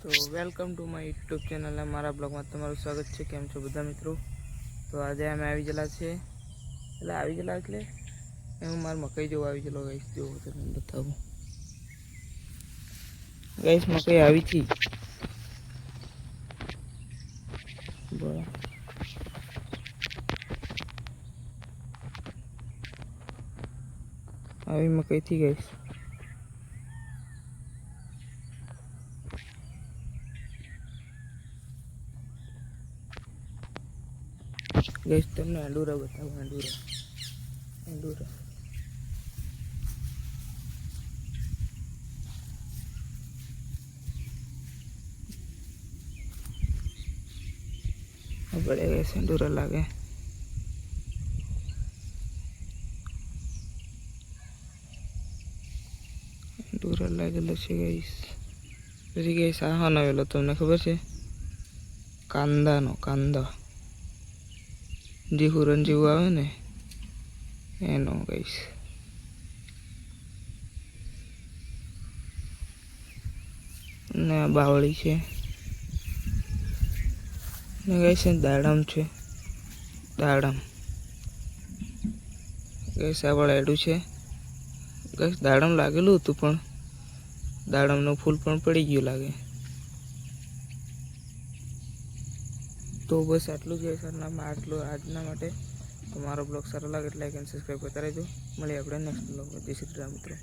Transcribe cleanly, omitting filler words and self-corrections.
तो welcome to my YouTube channel है मारा ब्लॉग में તમારું સ્વાગત છે। કેમ છો બધા મિત્રો? તો આજે અમે આવી ગયેલા છે એટલે આવી ગયેલા એટલે હું માર મકઈ જેવું આવી ગયેલો ગાઈસ જો તમને બતાવું ગાઈસ મકઈ આવી હતી આવી મકઈ થી ગાઈસ गाइस तुमने अंडूरा बताओ अंडूरा अंडूरा बड़े गाइस अंडूरा लागे अंडूरा लागेलो छे गाइस પછી ગાइस આ હોન આવેલો તમને ખબર છે કાંદાનો કાંદા જે હુરન જેવું આવે ને એનો ગાઈસ ને બાવળી છે ને ગાઈસ દાડમ છે દાડમ ગાઈસ આ વળેડું છે ગાઈસ દાડમ લાગેલું હતું પણ દાડમનું ફૂલ પણ પડી ગયું લાગે तो बस आटलू ज आटलू आजना माटे तो मारो ब्लॉग सारो लगे लाइक एंड सब्सक्राइब करता रहो। मळीए आपणे नेक्स्ट ब्लॉग में। जय श्री राम मित्रों।